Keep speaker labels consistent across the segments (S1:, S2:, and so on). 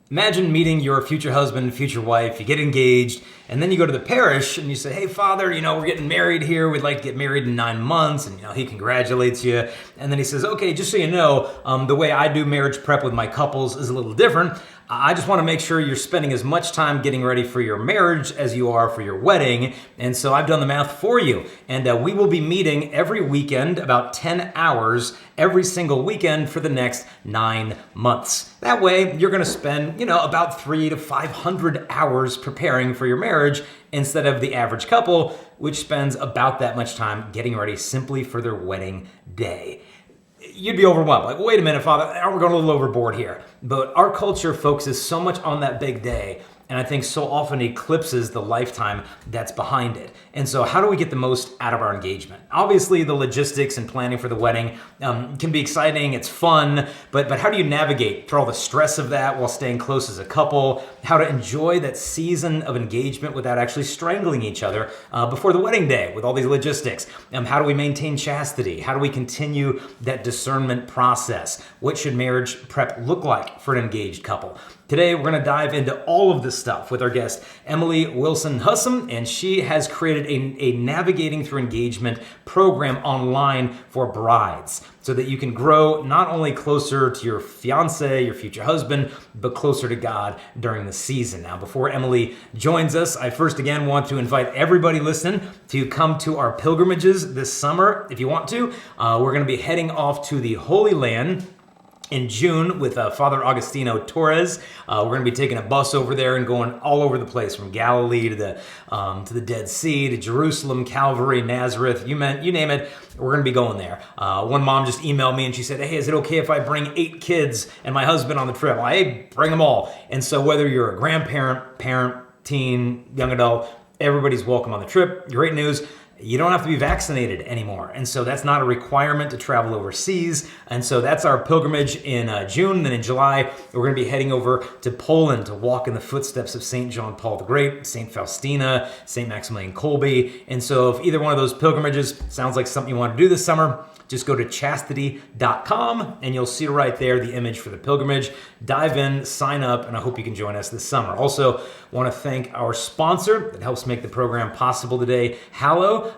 S1: Imagine meeting your future husband, future wife, you get engaged, and then you go to the parish and you say, hey, Father, we're getting married here. We'd like to get married in 9 months. And, he congratulates you. And then he says, okay, just so you know, the way I do marriage prep with my couples is a little different. I just want to make sure you're spending as much time getting ready for your marriage as you are for your wedding. And so I've done the math for you. And we will be meeting every weekend, about 10 hours every single weekend for the next 9 months. That way, you're going to spend, about 300 to 500 hours preparing for your marriage instead of the average couple, which spends about that much time getting ready simply for their wedding day. You'd be overwhelmed. Like, wait a minute, Father, we're going a little overboard here. But our culture focuses so much on that big day, and I think so often eclipses the lifetime that's behind it. And so how do we get the most out of our engagement? Obviously, the logistics and planning for the wedding can be exciting, it's fun, but how do you navigate through all the stress of that while staying close as a couple? How to enjoy that season of engagement without actually strangling each other before the wedding day with all these logistics? How do we maintain chastity? How do we continue that discernment process? What should marriage prep look like for an engaged couple? Today, we're going to dive into all of this stuff with our guest, Emily Wilson Hussem, and she has created a Navigating Through Engagement program online for brides so that you can grow not only closer to your fiance, your future husband, but closer to God during the season. Now, before Emily joins us, I first again want to invite everybody listening to come to our pilgrimages this summer. If you want to, we're going to be heading off to the Holy Land in June with Father Agustino Torres. We're going to be taking a bus over there and going all over the place, from Galilee to the Dead Sea, to Jerusalem, Calvary, Nazareth, you name it. We're going to be going there. One mom just emailed me and she said, hey, is it okay if I bring 8 kids and my husband on the trip? Hey, bring them all. And so whether you're a grandparent, parent, teen, young adult, everybody's welcome on the trip. Great news. You don't have to be vaccinated anymore. And so that's not a requirement to travel overseas. And so that's our pilgrimage in June. Then in July, we're going to be heading over to Poland to walk in the footsteps of St. John Paul the Great, St. Faustina, St. Maximilian Kolbe. And so if either one of those pilgrimages sounds like something you want to do this summer, just go to chastity.com and you'll see right there the image for the pilgrimage. Dive in, sign up, and I hope you can join us this summer. Also, want to thank our sponsor that helps make the program possible today, Hallow,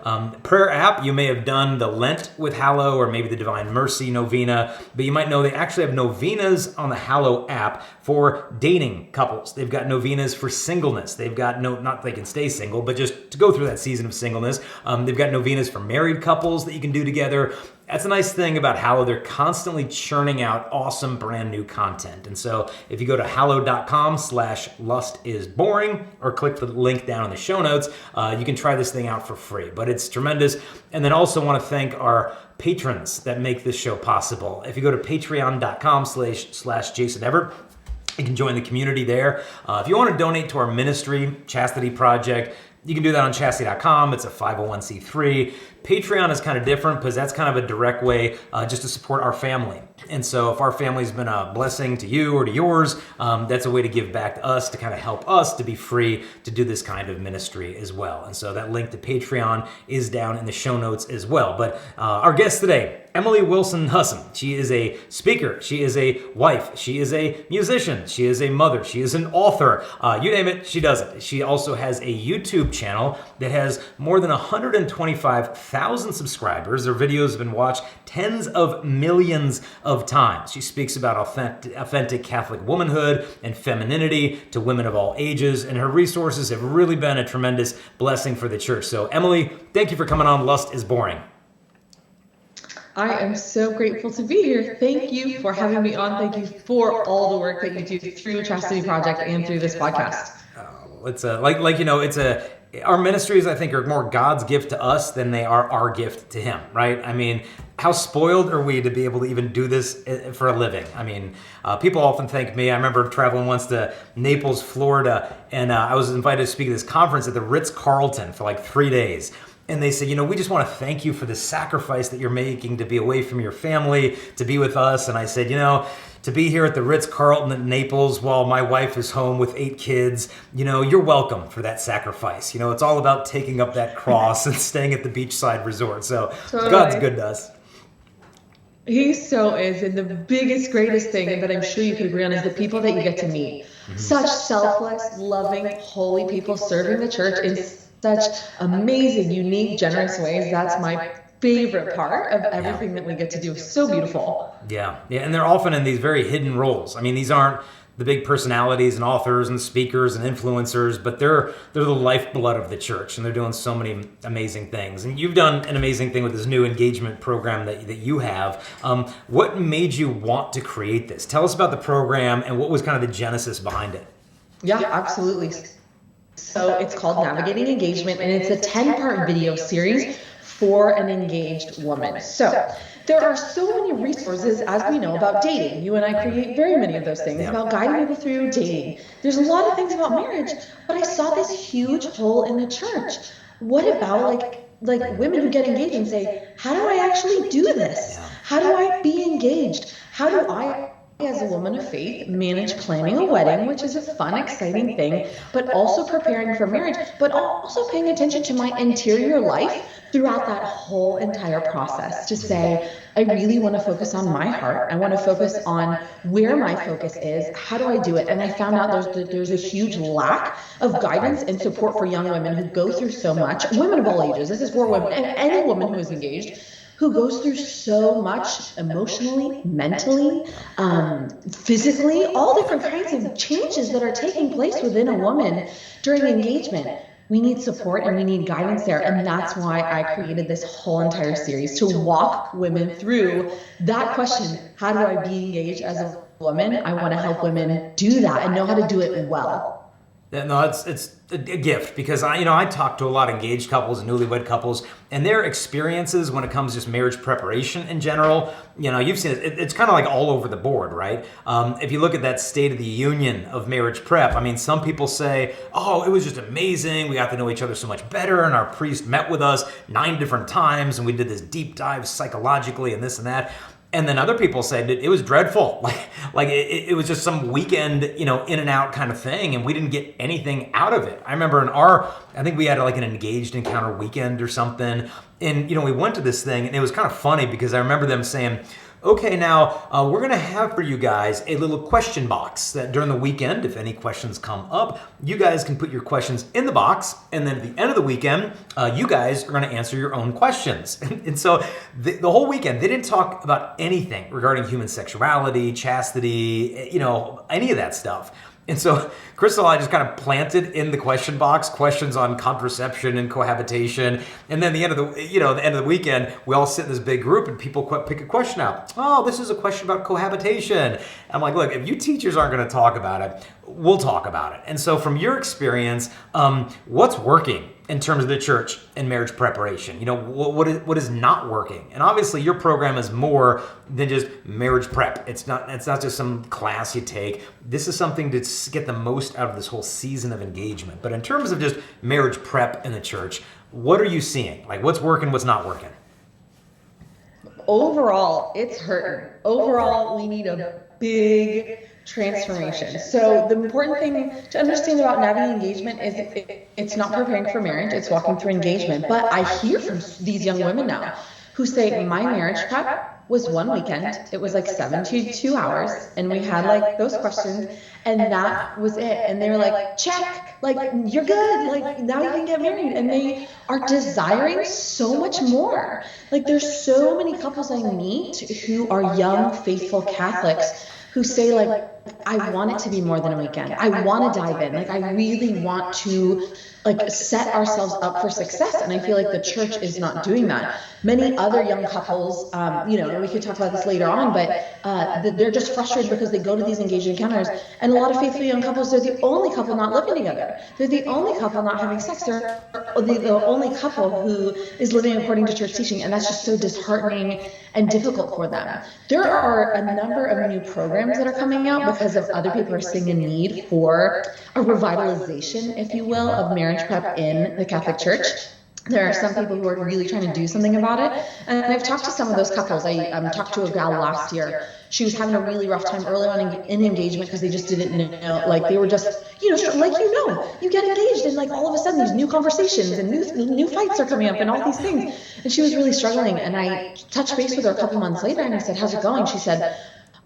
S1: prayer app. You may have done the Lent with Hallow or maybe the Divine Mercy novena, but you might know they actually have novenas on the Hallow app for dating couples. They've got novenas for singleness. They've got not they can stay single, but just to go through that season of singleness. They've got novenas for married couples that you can do together. That's a nice thing about Hallow. They're constantly churning out awesome brand new content. And so if you go to hallow.com/lustisboring or click the link down in the show notes, you can try this thing out for free. But it's tremendous. And then also want to thank our patrons that make this show possible. If you go to patreon.com/Jason Evert, you can join the community there. If you want to donate to our ministry, Chastity Project, you can do that on chastity.com. It's a 501c3. Patreon is kind of different because that's kind of a direct way just to support our family. And so if our family's been a blessing to you or to yours, that's a way to give back to us, to kind of help us to be free to do this kind of ministry as well. And so that link to Patreon is down in the show notes as well. But our guest today, Emily Wilson Hussem. She is a speaker. She is a wife. She is a musician. She is a mother. She is an author. You name it, she does it. She also has a YouTube channel that has more than 125,000 subscribers. Her videos have been watched tens of millions of times. She speaks about authentic Catholic womanhood and femininity to women of all ages, and her resources have really been a tremendous blessing for the church. So, Emily, thank you for coming on Lust is Boring.
S2: I am so grateful to be here. Thank you for having me on. Thank you for all the work that you do through the Chastity Project and through this podcast.
S1: It's our ministries, I think, are more God's gift to us than they are our gift to Him, right? I mean, how spoiled are we to be able to even do this for a living? I mean, people often thank me. I remember traveling once to Naples, Florida, and I was invited to speak at this conference at the Ritz-Carlton for like 3 days. And they said, we just want to thank you for the sacrifice that you're making to be away from your family, to be with us. And I said, to be here at the Ritz-Carlton in Naples while my wife is home with 8 kids, you're welcome for that sacrifice. It's all about taking up that cross and staying at the beachside resort. So totally. God's good to us.
S2: He so is. And the biggest, greatest thing that I'm sure you could agree on is the people that you get to meet. Such selfless, loving, holy people serving the church in such amazing, unique, generous ways. That's my favorite part of everything that we get to do. So beautiful.
S1: Yeah, and they're often in these very hidden roles. I mean, these aren't the big personalities and authors and speakers and influencers, but they're the lifeblood of the church, and they're doing so many amazing things. And you've done an amazing thing with this new engagement program that you have. What made you want to create this? Tell us about the program and what was kind of the genesis behind it.
S2: Yeah, absolutely. So it's called Navigating Engagement, and it's a 10-part video series for an engaged woman. So there are so many resources, as we know, about dating. You and I create very many of those things about guiding people through dating. There's a lot of things about marriage, but I saw this huge hole in the church. What about like women who get engaged and say, how do I actually do this? How do I be engaged? How do I, as a woman of faith, manage planning a wedding, which is a fun, exciting thing, but also preparing for marriage, but also paying attention to my interior life throughout that whole entire process to say, I really want to focus on my heart. I want to focus on where my focus is. How do I do it? And I found out there's a huge lack of guidance and support for young women who go through so much. Women of all ages. This is for women and any woman who is engaged, who goes through so much emotionally, mentally, physically, all different kinds of changes that are taking place within a woman during engagement. We need support and we need guidance there. And that's why I created this whole entire series, to walk women through that question. How do I be engaged as a woman? I want to help women do that and know how to do it well.
S1: No, it's a gift, because I talk to a lot of engaged couples and newlywed couples, and their experiences when it comes to just marriage preparation in general, you've seen it. It's kind of like all over the board, right? If you look at that State of the Union of marriage prep, I mean, some people say, oh, it was just amazing. We got to know each other so much better, and our priest met with us 9 different times, and we did this deep dive psychologically and this and that. And then other people said it was dreadful. Like it was just some weekend, in and out kind of thing, and we didn't get anything out of it. I remember I think we had like an engaged encounter weekend or something, and we went to this thing, and it was kind of funny because I remember them saying, okay, now we're going to have for you guys a little question box that during the weekend, if any questions come up, you guys can put your questions in the box. And then at the end of the weekend, you guys are going to answer your own questions. And so the whole weekend, they didn't talk about anything regarding human sexuality, chastity, any of that stuff. And so Crystal and I just kind of planted in the question box questions on contraception and cohabitation. And then the end of the weekend, we all sit in this big group and people pick a question out. Oh, this is a question about cohabitation. I'm like, look, if you teachers aren't going to talk about it, we'll talk about it. And so from your experience, what's working in terms of the church and marriage preparation? What is not working? And obviously your program is more than just marriage prep. It's not just some class you take. This is something to get the most out of this whole season of engagement. But in terms of just marriage prep in the church, what are you seeing? Like, what's working, what's not working?
S2: Overall, it's hurting. Overall, we need a big transformation. So the important thing to understand about navigating engagement is it's not preparing for marriage, it's walking through engagement. But I hear from these young women now who say, my marriage prep was one weekend. It was like 72 hours, and we had like those questions, and that was it. And they were like, check, like you're good, like now you can get married. And they are desiring so much more. Like there's so many couples I meet who are young, faithful Catholics who say like, I want it to be more than a weekend. I want to dive in. Like I really want to like set ourselves up for success. And I feel like the church is not doing that. Many other young couples, and we could talk about this later on, but they're just frustrated because they go to these engaged encounters, and a lot of faithful young couples, they're the only couple not living together. They're the only couple not having sex. They're the only couple who is living according to church teaching, and that's just so disheartening and difficult for them. There are a number of new programs that are coming out because of other people are seeing a need for a revitalization, if you will, of marriage prep in the Catholic Church. There are some people who are really trying to do something about it. And I've talked to some of those couples. I talked to a gal last year. She was having a really rough time early on in engagement because they just didn't know, like they were just, you get engaged and like all of a sudden these new conversations and new fights are coming up and all these things. And she was really struggling. And I touched base with her a couple months later and I said, how's it going? She said,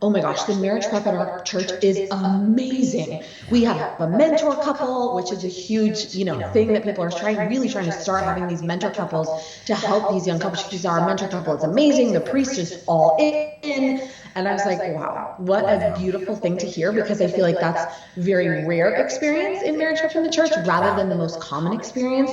S2: oh my gosh, the marriage prep at our church is amazing. We have a mentor couple, which is a huge, thing that people are really trying to start having these mentor couples to help these young couples. She's our mentor couple. It's amazing. The priest is all in. And I was like, wow, what a beautiful thing to hear, because I feel like that's very rare experience in marriage prep in the church rather than the most common experience,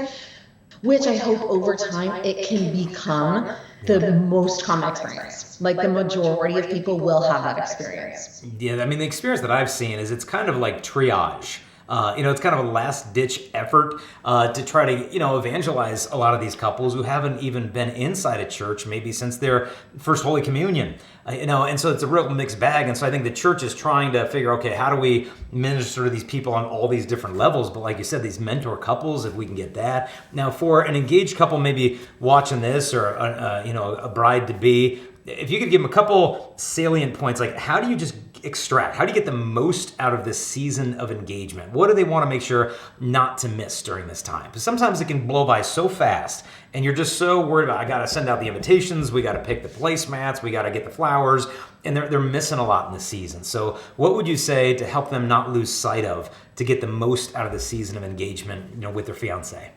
S2: which I hope over time it can become the most common experience. Like the majority of people will have that experience.
S1: Yeah, I mean, the experience that I've seen is it's kind of like triage. It's kind of a last-ditch effort to try to, evangelize a lot of these couples who haven't even been inside a church maybe since their first Holy Communion. And so it's a real mixed bag. And so I think the church is trying to figure, okay, how do we minister to these people on all these different levels? But like you said, these mentor couples, if we can get that. Now, for an engaged couple maybe watching this, or a bride-to-be, if you could give them a couple salient points, like how do you just extract, how do you get the most out of this season of engagement? What do they want to make sure not to miss during this time? Because sometimes it can blow by so fast, and you're just so worried about, I got to send out the invitations, we got to pick the placemats, we got to get the flowers, and they're missing a lot in this season. So what would you say to help them not lose sight of, to get the most out of the season of engagement, with their fiance?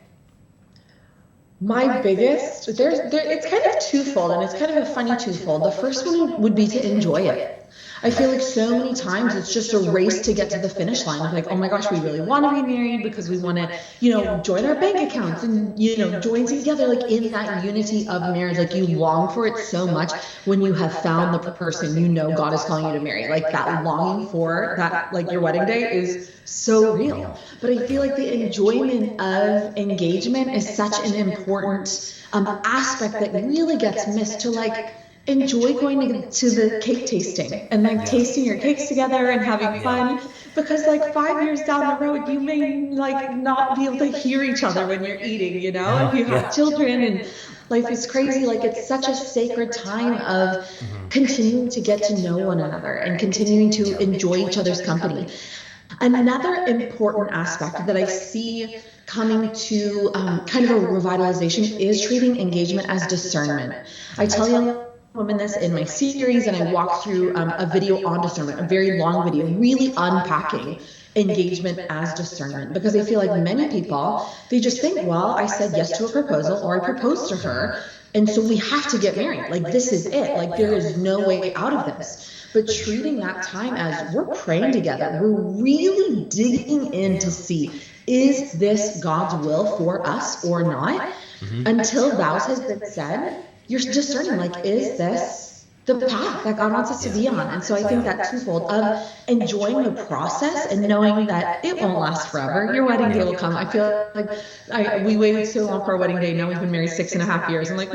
S2: My biggest, it's kind of twofold, and it's kind of a funny twofold. The first one would be to enjoy it. I feel like so many times it's just a race to get to the finish line of like, oh my gosh, we really want to be married because we want to, join our bank accounts and, join together like in that unity of marriage. Like you long for it so much when you have found the person God is calling you to marry. Like that longing for that, like your wedding day is so real. But I feel like the enjoyment of engagement is such an important aspect that really gets missed, to like enjoy going to the cake tasting and like tasting your cakes together and having fun, because like 5 years down the road you may like not be able to hear each other when you're eating, if you have children, and life is crazy. Like it's such a sacred time of continuing to get to know one another and continuing to enjoy each other's company. Another important aspect that I see coming to kind of a revitalization is treating engagement as discernment. I tell young women this in my series, and I walk through a video on discernment, a very long video, really unpacking engagement as discernment, because I feel like many people, they just think, well, I said yes to a proposal, or I proposed to her, and so we have to get married. Like this is it. Like there is no way out of this. But treating that time as we're praying together, we're really digging in to see, is this God's will for us or not? Until vows has been said, you're discerning, like, is this the path that God wants us to be on? And so I think that twofold of enjoying the process and knowing that it won't last forever. Your wedding day will come. I feel like we waited so long for our wedding day. Now we've been married 6.5 years. I'm like,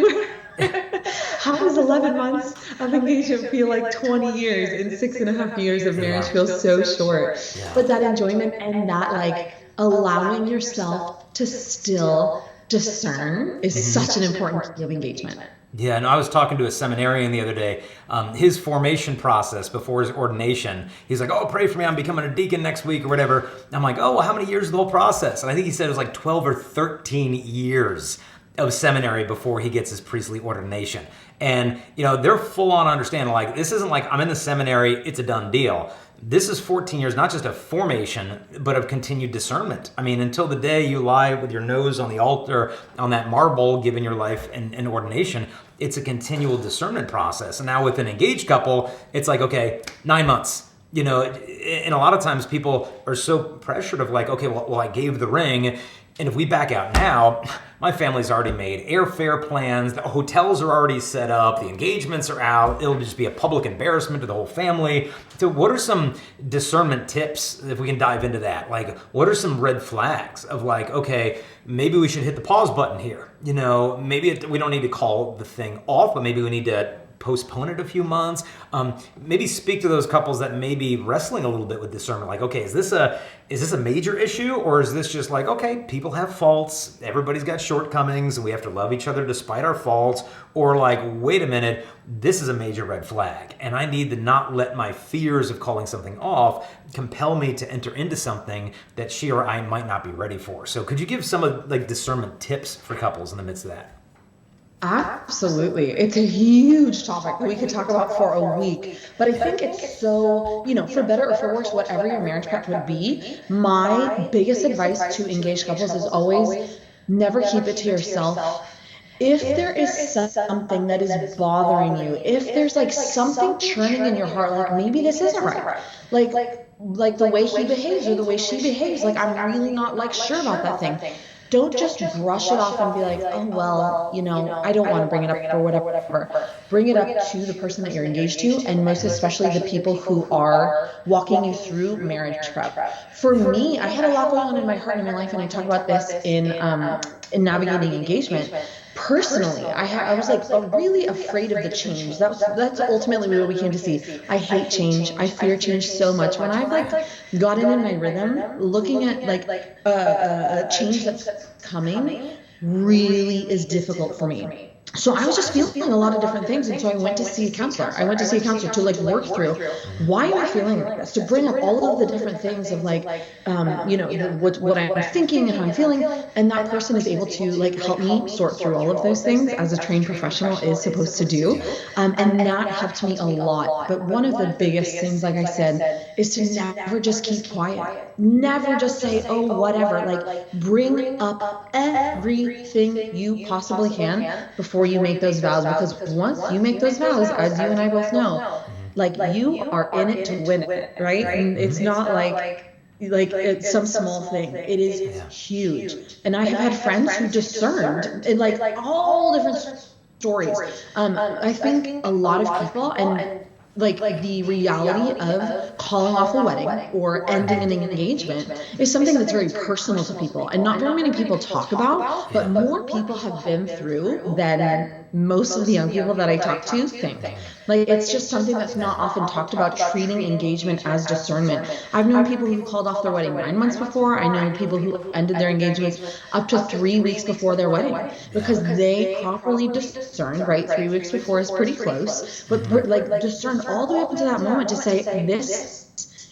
S2: how does 11 months of engagement feel like 20 years, and 6.5 years of marriage feels so short? But that enjoyment and that like allowing yourself to still discern is such an important key of engagement.
S1: Yeah, and I was talking to a seminarian the other day. His formation process before his ordination, he's like, oh, pray for me, I'm becoming a deacon next week or whatever. And I'm like, oh, well, how many years is the whole process? And I think he said it was like 12 or 13 years of seminary before he gets his priestly ordination. And, they're full on understanding, like, this isn't like I'm in the seminary, it's a done deal. This is 14 years, not just of formation, but of continued discernment. I mean, until the day you lie with your nose on the altar, on that marble, given your life in ordination, it's a continual discernment process. And now with an engaged couple, it's like, okay, 9 months. And a lot of times people are so pressured of like, okay, well, I gave the ring, and if we back out now, my family's already made airfare plans, the hotels are already set up, the engagements are out, it'll just be a public embarrassment to the whole family. So what are some discernment tips, if we can dive into that? Like, what are some red flags of like, okay, maybe we should hit the pause button here. Maybe we don't need to call the thing off, but maybe we need to postpone it a few months. Maybe speak to those couples that may be wrestling a little bit with discernment. Like, okay, is this a major issue, or is this just like, okay, people have faults, everybody's got shortcomings, and we have to love each other despite our faults? Or like, wait a minute, this is a major red flag, and I need to not let my fears of calling something off compel me to enter into something that she or I might not be ready for. So could you give some of like discernment tips for couples in the midst of that?
S2: Absolutely. It's a huge topic that we could talk about for a week. But I think it's so, for better or for worse, whatever your marriage prep would be, my biggest advice to engaged couples is always never keep it to yourself. If there is something that is bothering you, if there's like something churning in your heart, like maybe this isn't right, like the way he behaves or the way she behaves, like I'm really not like sure about that thing. Don't just brush it off and be like, oh, well, I don't want to bring it up or whatever. Bring it up to the person that you're engaged to, and most especially the people who are walking you through marriage prep. For me, I had a lot going on in my heart and in my life, and I talk about this in navigating engagement. Personally, I was like really afraid of the change. That's ultimately what we came to see. I hate change. I fear change so much. When I've like gotten in my rhythm, looking at like a change that's coming really is difficult for me. So I was just feeling a lot of different things, and so I went to see a counselor. I went to see a counselor to like work through why am I feeling like this, to bring up all of the different things of like, what I'm thinking and how I'm feeling, and that person is able to like help me sort through all of those things as a trained professional is supposed to do, and that helped me a lot. But one of the biggest things, like I said, is to never just keep quiet. Never just say, oh, whatever. Like, bring up everything you possibly can before you make those vows. Because once you make those vows, as you and I both know, like, you are in it to win it, right? And it's not like it's some small thing. It is huge. And I have had friends who discerned in like all different stories. I think a lot of people, and like the reality of calling off a wedding or ending an engagement is something that's very personal to people, and not very many people talk about, but more people have been through than most of the young people that I talk to think. Like, it's just something that's not often talked about, treating engagement as discernment. I've known people who called off their wedding 9 months before. I know people who ended their engagements up to 3 weeks before their wedding because they properly discerned, right? 3 weeks before is pretty close, but like discerned all the way up to that moment to say, this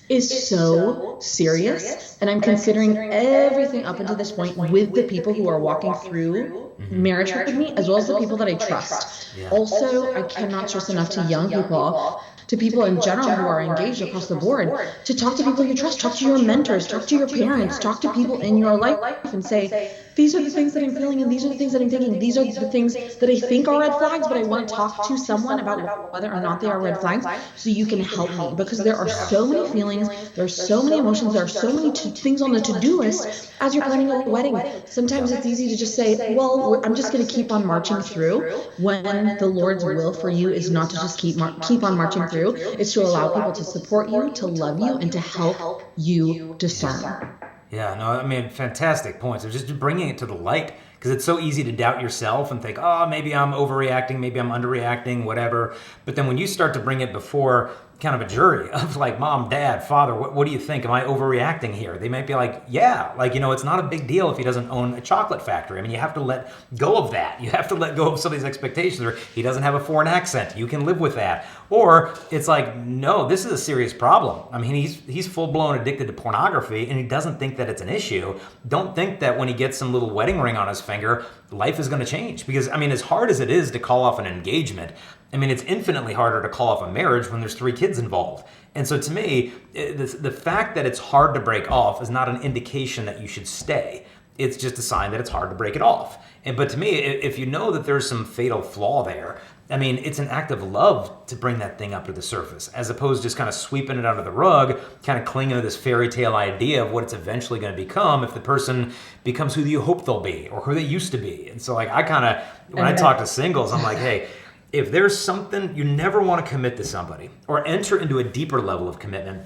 S2: is so serious, and I'm considering everything up until this point with the people who are walking through marriage with me, as well as the people that I trust. Also, I cannot stress enough to young people, to people in general who are engaged across the board, to talk to people you trust, talk to your mentors, talk to your parents, talk to people in your life and say, these are the things that I'm feeling, and these are the things that I'm thinking. These are the things that I think are red flags, but I want to talk to someone about whether or not they are red flags so you can help me, because there are so many feelings, there are so many emotions, there are so many things on the to-do list as you're planning a wedding. Sometimes it's easy to just say, well, I'm just going to keep on marching through, when the Lord's will for you is not to just keep on marching through. It's to allow people to support you, to love you, and to help you discern.
S1: Yeah, no, I mean, fantastic points. It's just bringing it to the light, because it's so easy to doubt yourself and think, oh, maybe I'm overreacting, maybe I'm underreacting, whatever. But then when you start to bring it before kind of a jury of like mom, dad, father, what do you think? Am I overreacting here? They might be like, yeah, like, it's not a big deal if he doesn't own a chocolate factory. I mean, you have to let go of that. You have to let go of some of these expectations, or he doesn't have a foreign accent. You can live with that. Or it's like, no, this is a serious problem. I mean, he's full-blown addicted to pornography, and he doesn't think that it's an issue. Don't think that when he gets some little wedding ring on his finger, life is going to change. Because, I mean, as hard as it is to call off an engagement, I mean, it's infinitely harder to call off a marriage when there's 3 kids involved. And so to me, the fact that it's hard to break off is not an indication that you should stay. It's just a sign that it's hard to break it off. But to me, if you know that there's some fatal flaw there, I mean, it's an act of love to bring that thing up to the surface, as opposed to just kind of sweeping it under the rug, kind of clinging to this fairy tale idea of what it's eventually going to become if the person becomes who you hope they'll be or who they used to be. And so, like, I kind of, when I talk to singles, I'm like, hey, if there's something, you never want to commit to somebody or enter into a deeper level of commitment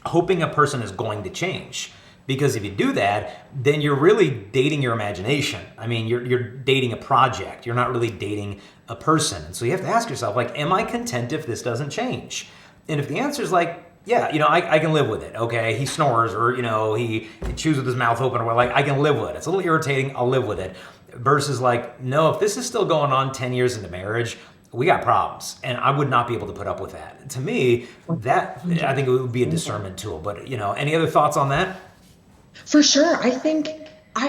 S1: hoping a person is going to change. Because if you do that, then you're really dating your imagination. I mean, you're dating a project. You're not really dating a person. And so you have to ask yourself, like, am I content if this doesn't change? And if the answer is like, yeah, I can live with it. Okay, he snores, or he chews with his mouth open, or like, I can live with it. It's a little irritating. I'll live with it. Versus like, no, if this is still going on 10 years into marriage, we got problems, and I would not be able to put up with that. To me, that, I think it would be a discernment tool. But any other thoughts on that?
S2: For sure. I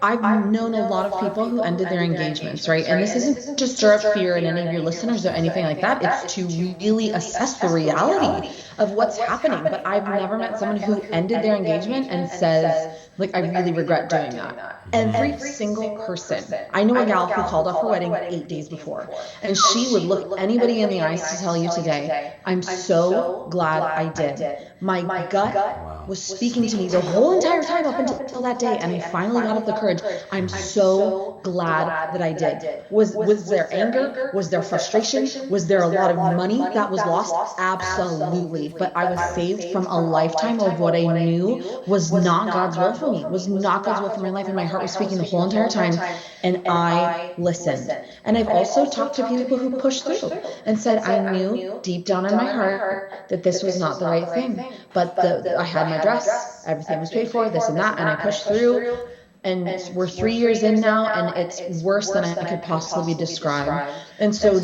S2: I've known a lot of people who ended their engagements, right? And this isn't to stir up fear in any of your listeners or anything like that. It's to really assess the reality of what's happening. But I've never met someone who ended their engagement and says, like, I really regret doing that. Every single person. I know a gal who called off her wedding 8 days before, and she would look anybody in the eyes to tell you today, I'm so glad I did. My gut was speaking to me the whole entire time up until that day, and I finally got up the courage. I'm so glad that I did. Was there anger? Was there frustration? Was there a lot of money that was lost? Absolutely. But I was saved from a lifetime of what I knew was not God's will for me, was not God's will for my life, and my heart was speaking the whole entire time, and I listened. And I've also talked to people who pushed through and said, I knew deep down in my heart that this was not the right thing, but I had my dress, everything was paid for, this and that, and I pushed through. And we're 3 years in now, and it's worse than I could possibly describe. And so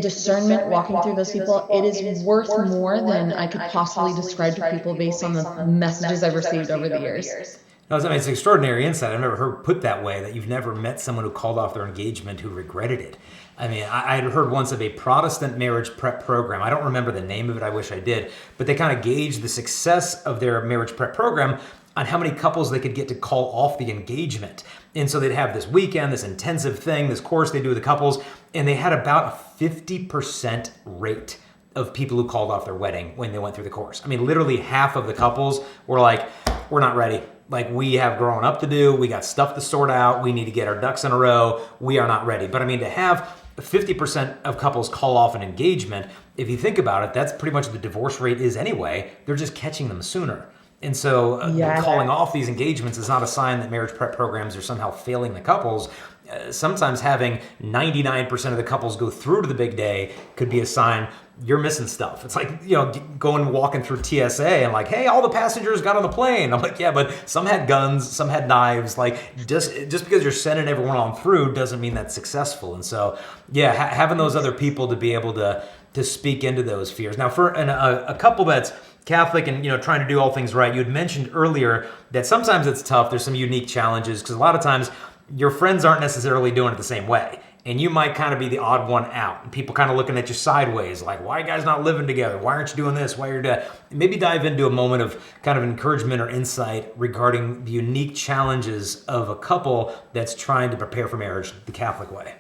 S2: discernment, walking through those people, it is worth more than I could possibly describe to people based on the messages I've received over the years.
S1: No, I mean, it's extraordinary insight. I've never heard put that way, that you've never met someone who called off their engagement who regretted it. I mean, I had heard once of a Protestant marriage prep program. I don't remember the name of it. I wish I did. But they kind of gauged the success of their marriage prep program on how many couples they could get to call off the engagement. And so they'd have this weekend, this intensive thing, this course they do with the couples, and they had about a 50% rate of people who called off their wedding when they went through the course. I mean, literally half of the couples were like, we're not ready. Like, we have growing up to do, we got stuff to sort out, we need to get our ducks in a row, we are not ready. But I mean, to have 50% of couples call off an engagement, if you think about it, that's pretty much the divorce rate is anyway. They're just catching them sooner. And so calling off these engagements is not a sign that marriage prep programs are somehow failing the couples. Sometimes having 99% of the couples go through to the big day could be a sign you're missing stuff. It's like, going walking through TSA and like, hey, all the passengers got on the plane. I'm like, yeah, but some had guns, some had knives. Like, just because you're sending everyone on through doesn't mean that's successful. And so, having those other people to be able to speak into those fears. Now, for a couple that's Catholic and trying to do all things right, you had mentioned earlier that sometimes it's tough. There's some unique challenges because a lot of times your friends aren't necessarily doing it the same way. And you might kind of be the odd one out. And people kind of looking at you sideways, like, why are you guys not living together? Why aren't you doing this? Why are you doing that? Maybe dive into a moment of kind of encouragement or insight regarding the unique challenges of a couple that's trying to prepare for marriage the Catholic way.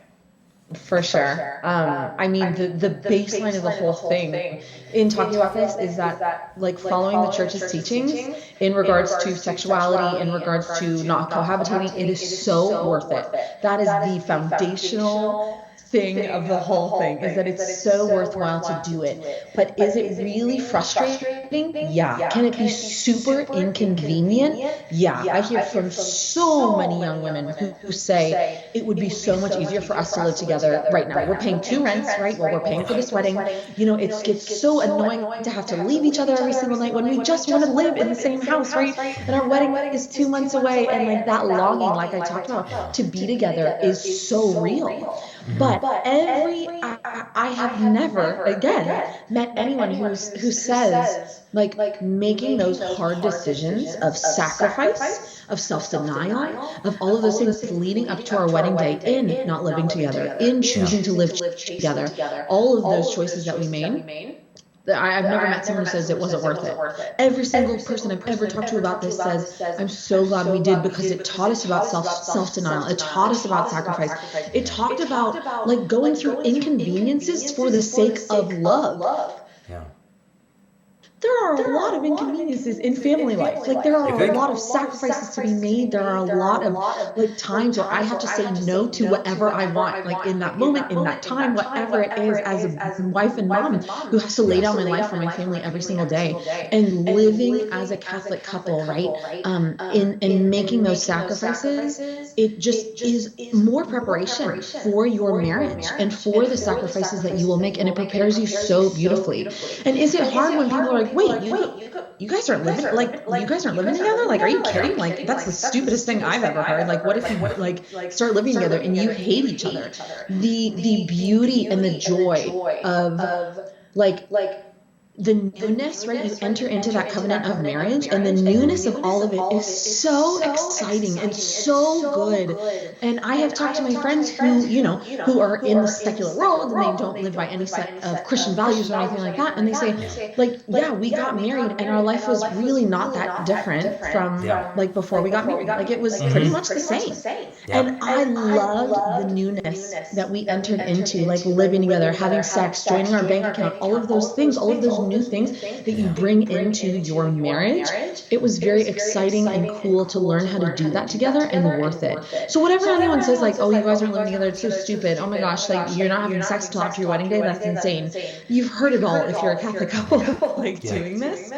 S2: For sure. I mean, the baseline of the whole thing in talking about this is that, like, following the church's teachings in regards to sexuality, in regards to not cohabitating, it is so worth it. That is the foundational thing of the whole thing, is that it's so worthwhile to do it. But is it really frustrating? Yeah. Can it be super inconvenient? Yeah. I hear from so many young women who say it would be so much easier for us to live together right now. We're paying 2 rents, right? Well, we're paying for this wedding. It gets so annoying to have to leave each other every single night when we just want to live in the same house, right? And our wedding is 2 months away, and like that longing, like I talked about, to be together is so real. But I have never, again, met anyone who says, like, making those hard decisions of sacrifice, of self-denial, of all of those things leading up to our wedding day, in not living together, in choosing to live together, all of those choices that we made. I've never met someone who says it wasn't worth it. Every single person I've ever talked to about this says, I'm so glad we did, because it taught us about self-denial. It taught us about sacrifice. It talked about, like, going through inconveniences for the sake of love.
S1: Yeah.
S2: There are a lot of inconveniences in family life. Like, there are a lot of sacrifices to be made. There are a lot of, like, times where I have to say no to whatever I want, like, in that moment, in that time, whatever it is, as a wife and mom who has to lay down my life for my family every single day. And living as a Catholic couple, right, in making those sacrifices, it just is more preparation for your marriage and for the sacrifices that you will make, and it prepares you so beautifully. And is it hard when people are like, wait, you guys aren't living, like, you guys aren't living together? Like, are you kidding? Like, that's the stupidest thing I've ever heard. Like, what if you, like, start living together and you hate each other? The beauty and the joy of, like, the newness, right? You enter into that covenant of marriage, and the newness of all of it is so exciting and so good. And I have talked to my friends who, who are in the secular world and they don't live by any set of Christian values or anything like that. And they say, like, yeah, we got married and our life was really not that different from like before we got married. Like it was pretty much the same. And I loved the newness that we entered into, like living together, having sex, joining our bank account, all of those things, all of those new things that you bring into your marriage. It was very exciting and cool to learn how to do that together and worth it. So whatever anyone says, like, oh, you guys aren't living together, it's so stupid. Oh my gosh, like you're not having sex until after your wedding day. That's insane. You've heard it all if you're a Catholic couple like doing this.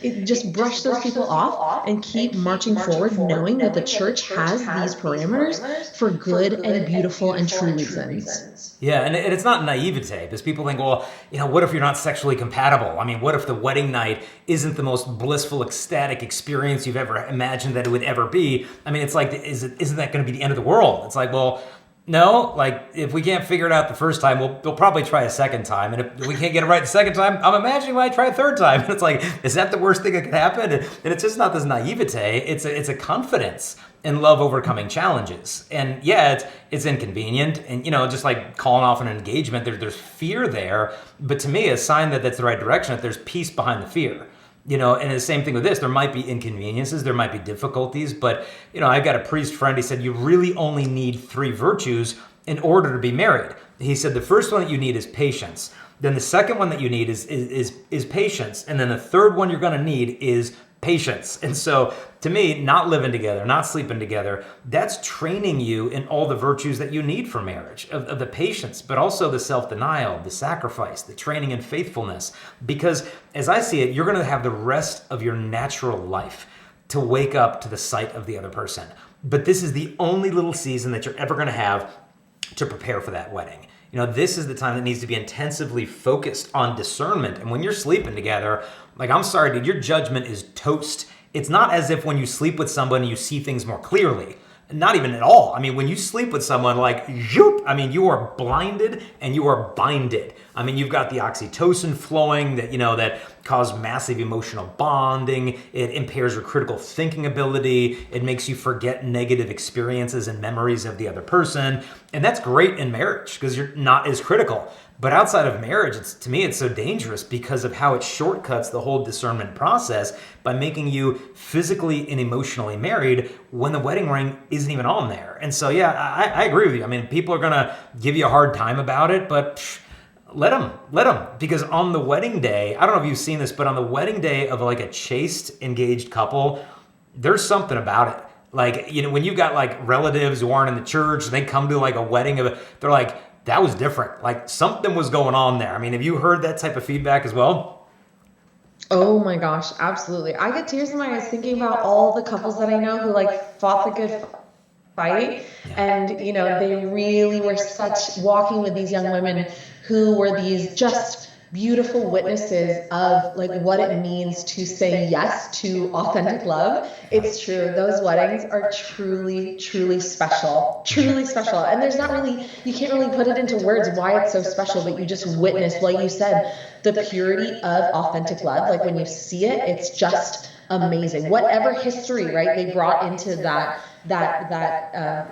S2: It just brush those people off and keep marching forward, knowing that the church has these parameters for good and beautiful and true reasons.
S1: Yeah, and it's not naivete, because people think, well, what if you're not sexually compatible? I mean, what if the wedding night isn't the most blissful, ecstatic experience you've ever imagined that it would ever be? I mean, it's like, isn't that going to be the end of the world? It's like, well, no, like if we can't figure it out the first time, we'll probably try a second time. And if we can't get it right the second time, I'm imagining we might try a third time. And it's like, is that the worst thing that could happen? And it's just not this naivete. It's a confidence in love overcoming challenges. And yeah, it's inconvenient. And, just like calling off an engagement, there's fear there. But to me, a sign that that's the right direction, that there's peace behind the fear. And the same thing with this, there might be inconveniences, there might be difficulties, but, I've got a priest friend, he said, you really only need 3 virtues in order to be married. He said, the first one that you need is patience. Then the second one that you need is patience. And then the third one you're going to need is patience. And so to me, not living together, not sleeping together, that's training you in all the virtues that you need for marriage, of the patience, but also the self-denial, the sacrifice, the training in faithfulness. Because as I see it, you're going to have the rest of your natural life to wake up to the sight of the other person. But this is the only little season that you're ever going to have to prepare for that wedding. This is the time that needs to be intensively focused on discernment. And when you're sleeping together, like, I'm sorry, dude, your judgment is toast. It's not as if when you sleep with somebody, you see things more clearly. Not even at all. I mean, when you sleep with someone, like, you are blinded and you are binded. I mean, you've got the oxytocin flowing that cause massive emotional bonding. It impairs your critical thinking ability. It makes you forget negative experiences and memories of the other person. And that's great in marriage because you're not as critical. But outside of marriage, to me, it's so dangerous because of how it shortcuts the whole discernment process by making you physically and emotionally married when the wedding ring isn't even on there. And so, yeah, I agree with you. I mean, people are going to give you a hard time about it, but let them. Because on the wedding day, I don't know if you've seen this, but on the wedding day of like a chaste, engaged couple, there's something about it. Like, when you've got like relatives who aren't in the church, and they come to like a wedding, they're like, that was different. Like something was going on there. I mean, have you heard that type of feedback as well?
S2: Oh my gosh, absolutely. I get tears in my eyes thinking about all the couples that I know who like fought the good fight. And, they really were walking with these young women who were these just beautiful witnesses of like what it means to say yes to authentic love. It's true. Those weddings are truly, truly special. Truly special. And there's not really, you can't really put it into words why it's so special, but you just witness, like you said, the purity of authentic love. Like when you see it, it's just amazing. Whatever history, right, they brought into that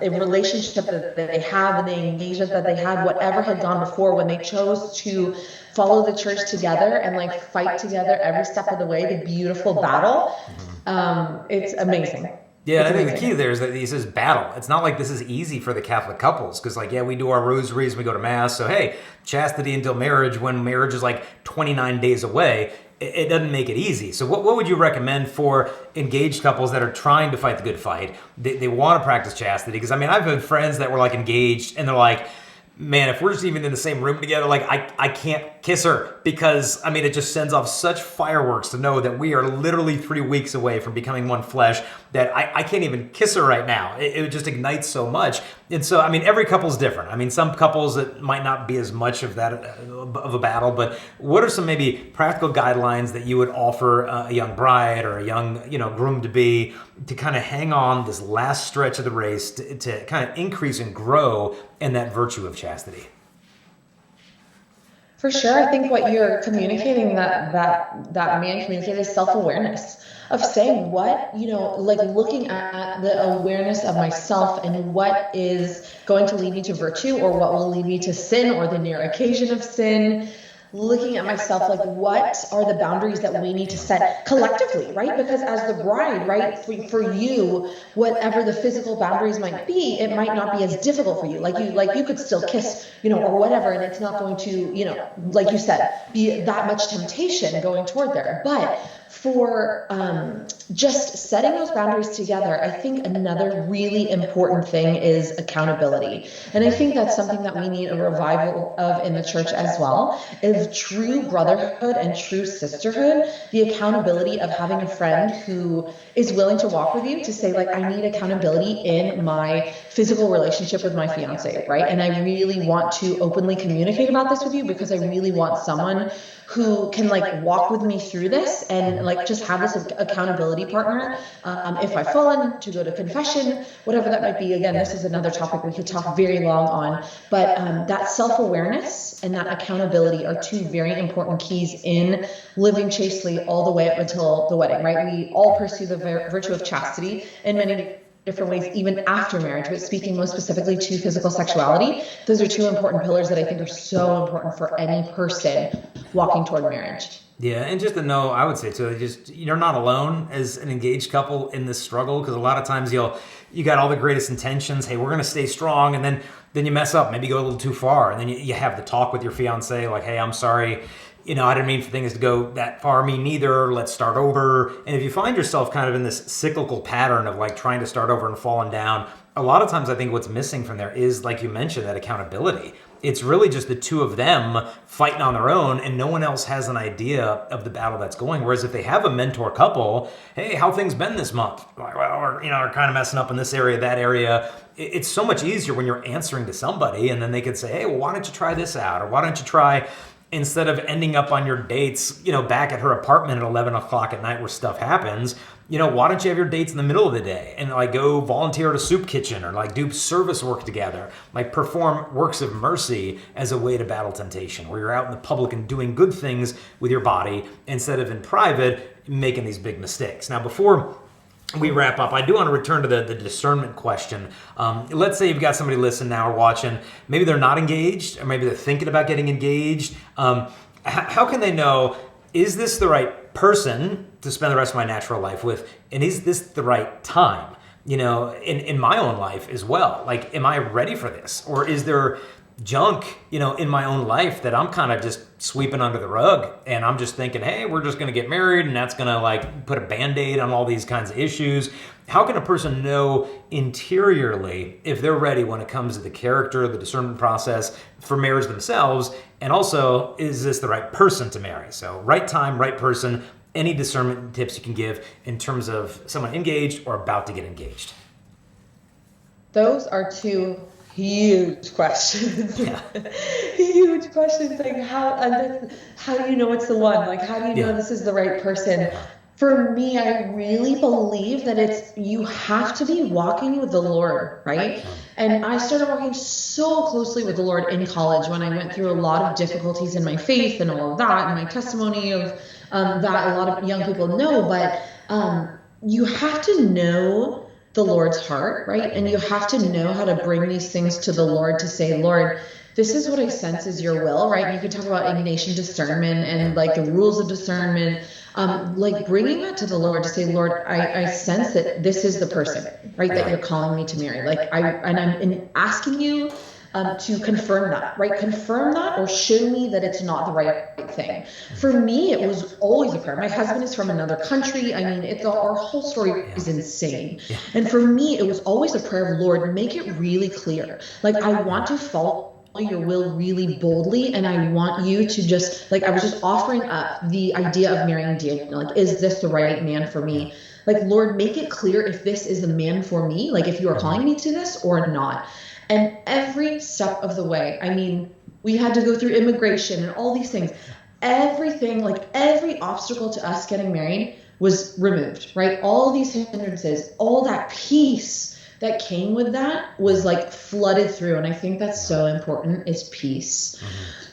S2: relationship that they have and the engagement that they had, whatever had gone before, when they chose to follow the church together and like fight together every step of the way, the beautiful battle. It's amazing.
S1: Yeah, I think the key there is that he says battle. It's not like this is easy for the Catholic couples because, like, yeah, we do our rosaries, we go to Mass. So, hey, chastity until marriage, when marriage is like 29 days away, it doesn't make it easy. So what would you recommend for engaged couples that are trying to fight the good fight? They want to practice chastity. Because, I mean, I've had friends that were, like, engaged, and they're like, man, if we're just even in the same room together, like, I can't kiss her because, I mean, it just sends off such fireworks to know that we are literally 3 weeks away from becoming one flesh that I can't even kiss her right now. It just ignites so much. And so, I mean, every couple's different. I mean, some couples, it might not be as much of that of a battle, but what are some maybe practical guidelines that you would offer a young bride or a young, groom-to-be to kind of hang on this last stretch of the race to kind of increase and grow in that virtue of chastity?
S2: For sure. I think what you're communicating that man communicated is self-awareness of saying what, like looking at the awareness of myself and what is going to lead me to virtue or what will lead me to sin or the near occasion of sin. Looking at myself, like what are the boundaries that we need to set collectively, right? Because as the bride, right, for you, whatever the physical boundaries might be, it might not be as difficult for you. Like you could still kiss, or whatever, and it's not going to, like you said, be that much temptation going toward there. But for just setting those boundaries together, I think another really important thing is accountability. And I think that's something that we need a revival of in the church as well, is true brotherhood and true sisterhood, the accountability of having a friend who is willing to walk with you to say, like, I need accountability in my physical relationship with my fiance, right? And I really want to openly communicate about this with you because I really want someone who can like walk with me through this and like just have this accountability partner. If I've fallen, to go to confession, whatever that might be. Again, this is another topic we could talk very long on, but that self-awareness and that accountability are two very important keys in living chastely all the way up until the wedding, right? We all pursue the virtue of chastity in many different ways, even after marriage, but speaking most specifically to physical sexuality, those are two important pillars that I think are so important for any person walking toward marriage.
S1: Yeah, and just to know, I would say too, you're not alone as an engaged couple in this struggle, because a lot of times you got all the greatest intentions. Hey, we're going to stay strong, and then you mess up, maybe go a little too far, and then you have the talk with your fiance, like, hey, I'm sorry. I didn't mean for things to go that far. Me neither. Let's start over. And if you find yourself kind of in this cyclical pattern of like trying to start over and falling down, a lot of times I think what's missing from there is, like you mentioned, that accountability. It's really just the two of them fighting on their own, and no one else has an idea of the battle that's going. Whereas if they have a mentor couple, hey, how things been this month? Like, well, we're kind of messing up in this area, that area. It's so much easier when you're answering to somebody, and then they could say, hey, well, why don't you try this out? Or why don't you try, instead of ending up on your dates, back at her apartment at 11 o'clock at night where stuff happens, why don't you have your dates in the middle of the day and like go volunteer at a soup kitchen or like do service work together, like perform works of mercy as a way to battle temptation, where you're out in the public and doing good things with your body instead of in private making these big mistakes. Now, before we wrap up, I do want to return to the discernment question. Let's say you've got somebody listening now or watching, maybe they're not engaged, or maybe they're thinking about getting engaged. How can they know, is this the right person to spend the rest of my natural life with? And is this the right time? In my own life as well. Like, am I ready for this? Or is there junk, in my own life that I'm kind of just sweeping under the rug, and I'm just thinking, hey, we're just going to get married, and that's going to like put a Band-Aid on all these kinds of issues. How can a person know interiorly if they're ready when it comes to the character, the discernment process for marriage themselves? And also, is this the right person to marry? So right time, right person, any discernment tips you can give in terms of someone engaged or about to get engaged?
S2: Those are two huge questions.
S1: Yeah.
S2: Huge questions. Like how do you know it's the one? Like, how do you know this is the right person? For me, I really believe that you have to be walking with the Lord, right? And I started walking so closely with the Lord in college when I went through a lot of difficulties in my faith and all of that, and my testimony of that a lot of young people know. But you have to know the Lord's heart, right? And you have to know how to bring these things to the Lord to say, Lord, this is what I sense is your will, right? And you can talk about Ignatian discernment and like the rules of discernment, like bringing that to the Lord to say, Lord, I sense that this is the person, right? That you're calling me to marry. Like I'm asking you to confirm that, right? Confirm that or show me that it's not the right thing. For me, it was always a prayer. My husband is from another country. I mean, our whole story is insane. And for me, it was always a prayer of, Lord, make it really clear. Like, I want to follow your will really boldly, and I want you to just, like, I was just offering up the idea of marrying Daniel. Like, is this the right man for me? Like, Lord, make it clear if this is the man for me, like if you are calling me to this or not. And every step of the way, I mean, we had to go through immigration and all these things. Everything, like every obstacle to us getting married was removed, right? All these hindrances, all that peace that came with that was like flooded through. And I think that's so important, is peace.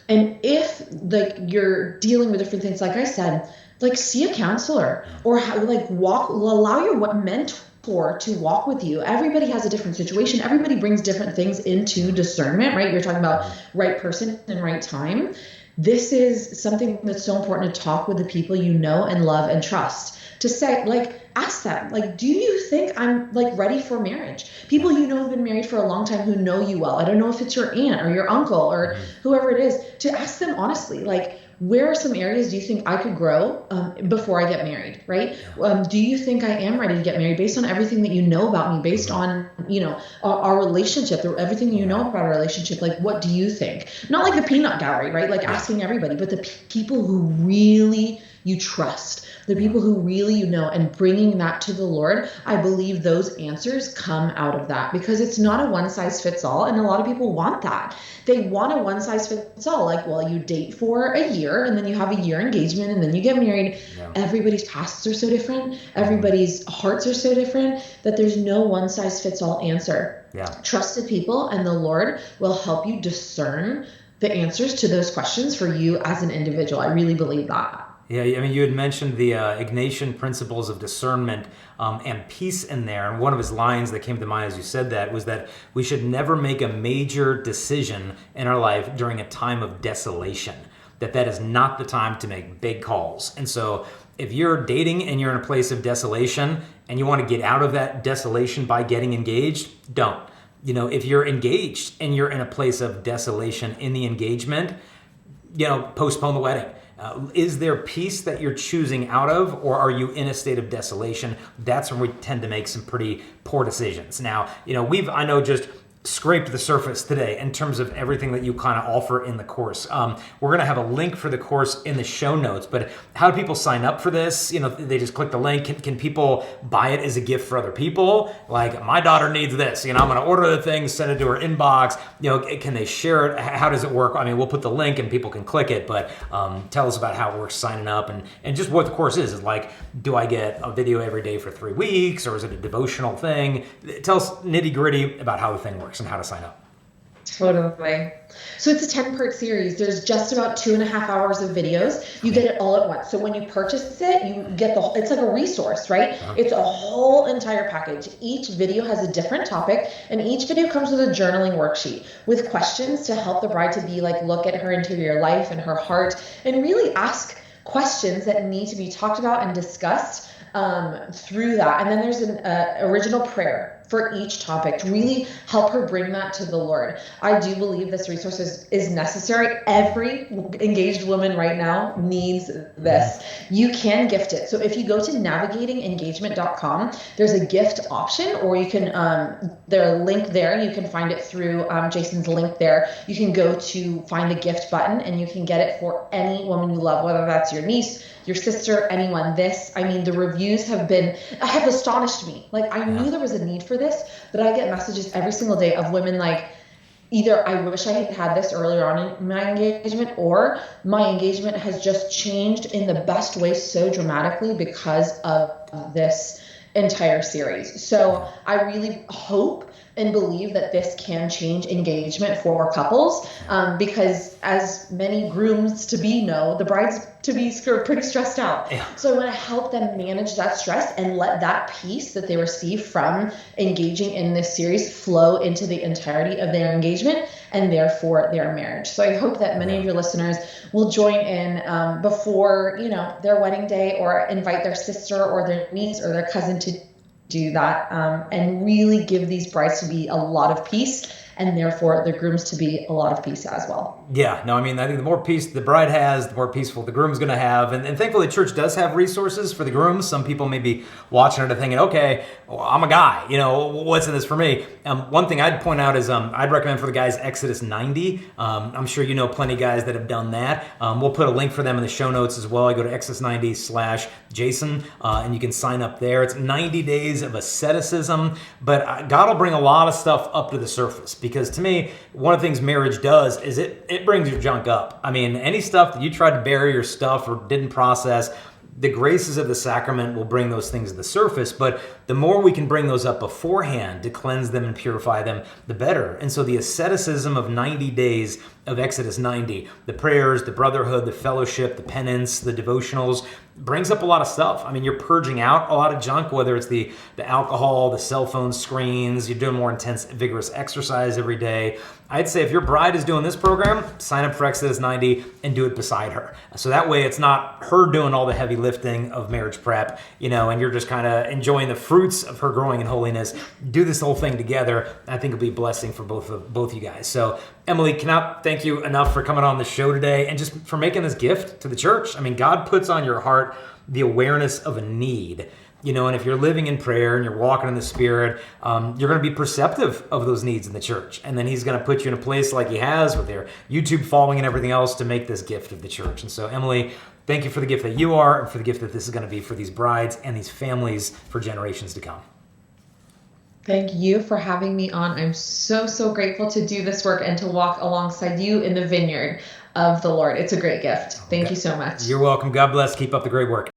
S2: And if like you're dealing with different things, like I said, like see a counselor, or allow your mentor to walk with you. Everybody has a different situation. Everybody brings different things into discernment, right? You're talking about right person and right time. This is something that's so important, to talk with the people you know and love and trust, to say, like, ask them, like, do you think I'm like ready for marriage? People you know have been married for a long time, who know you well. I don't know if it's your aunt or your uncle or whoever it is, to ask them honestly, like, where are some areas do you think I could grow before I get married, right? Do you think I am ready to get married based on everything that you know about me, based on, you know, our relationship, everything you know about our relationship? Like, what do you think? Not like the peanut gallery, right? Like asking everybody, but the people who really you trust, the people who really you know, and bringing that to the Lord. I believe those answers come out of that, because it's not a one size fits all. And a lot of people want that. They want a one size fits all. Like, well, you date for a year and then you have a year engagement and then you get married. Everybody's pasts are so different. Everybody's hearts are so different, that there's no one size fits all answer. Trusted people and the Lord will help you discern the answers to those questions for you as an individual. I really believe that.
S1: Yeah, I mean, you had mentioned the Ignatian principles of discernment and peace in there. And one of his lines that came to mind as you said that was that we should never make a major decision in our life during a time of desolation, that is not the time to make big calls. And so if you're dating and you're in a place of desolation and you want to get out of that desolation by getting engaged, don't. You know, if you're engaged and you're in a place of desolation in the engagement, you know, postpone the wedding. Is there peace that you're choosing out of, or are you in a state of desolation? That's when we tend to make some pretty poor decisions. Now, you know, I know just scraped the surface today in terms of everything that you kind of offer in the course. We're going to have a link for the course in the show notes, but how do people sign up for this? You know, they just click the link. Can people buy it as a gift for other people? Like, my daughter needs this, you know, I'm going to order the thing, send it to her inbox. You know, can they share it? How does it work? I mean, we'll put the link and people can click it, but tell us about how it works signing up and just what the course is. Is like, do I get a video every day for 3 weeks, or is it a devotional thing? Tell us nitty gritty about how the thing works and how to sign up.
S2: Totally. So it's a 10-part series. There's just about 2.5 hours of videos. You get it all at once. So when you purchase it, you get it's like a resource, right? It's a whole entire package. Each video has a different topic, and each video comes with a journaling worksheet with questions to help the bride to be like, look at her interior life and her heart and really ask questions that need to be talked about and discussed through that. And then there's an original prayer for each topic to really help her bring that to the Lord. I do believe this resource is necessary. Every engaged woman right now needs this. You can gift it. So if you go to navigatingengagement.com, there's a gift option, or you can, there's a link there. You can find it through Jason's link there. You can go to find the gift button and you can get it for any woman you love, whether that's your niece, your sister, anyone. The reviews have astonished me. Like, I knew there was a need for this, but I get messages every single day of women like, either I wish I had had this earlier on in my engagement, or my engagement has just changed in the best way so dramatically because of this entire series. So I really hope and believe that this can change engagement for couples, because as many grooms to be know, the brides to be pretty stressed out. So I want to help them manage that stress and let that peace that they receive from engaging in this series flow into the entirety of their engagement and therefore their marriage. So I hope that many of your listeners will join in before, you know, their wedding day, or invite their sister or their niece or their cousin to do that, and really give these brides to be a lot of peace, and therefore the grooms to be a lot of peace as well.
S1: Yeah, no, I mean, I think the more peace the bride has, the more peaceful the groom's going to have. And thankfully, the church does have resources for the grooms. Some people may be watching it and thinking, okay, well, I'm a guy, you know, what's in this for me? One thing I'd point out is I'd recommend for the guys Exodus 90. I'm sure you know plenty of guys that have done that. We'll put a link for them in the show notes as well. I go to Exodus 90/Jason, and you can sign up there. It's 90 days of asceticism, but God will bring a lot of stuff up to the surface. Because to me, one of the things marriage does is it brings your junk up. I mean, any stuff that you tried to bury your stuff or didn't process, the graces of the sacrament will bring those things to the surface, but the more we can bring those up beforehand to cleanse them and purify them, the better. And so the asceticism of 90 days of Exodus 90, the prayers, the brotherhood, the fellowship, the penance, the devotionals, brings up a lot of stuff. I mean, you're purging out a lot of junk, whether it's the alcohol, the cell phone screens, you're doing more intense, vigorous exercise every day. I'd say if your bride is doing this program, sign up for Exodus 90 and do it beside her. So that way it's not her doing all the heavy lifting of marriage prep, and you're just kind of enjoying the fruits of her growing in holiness. Do this whole thing together. I think it'll be a blessing for both you guys. So Emily, cannot thank you enough for coming on the show today and just for making this gift to the church. I mean, God puts on your heart the awareness of a need. And if you're living in prayer and you're walking in the Spirit, you're going to be perceptive of those needs in the church. And then He's going to put you in a place like He has with your YouTube following and everything else to make this gift of the church. And so, Emily, thank you for the gift that you are and for the gift that this is going to be for these brides and these families for generations to come.
S2: Thank you for having me on. I'm so, so grateful to do this work and to walk alongside you in the vineyard of the Lord. It's a great gift. Thank you so much.
S1: You're welcome. God bless. Keep up the great work.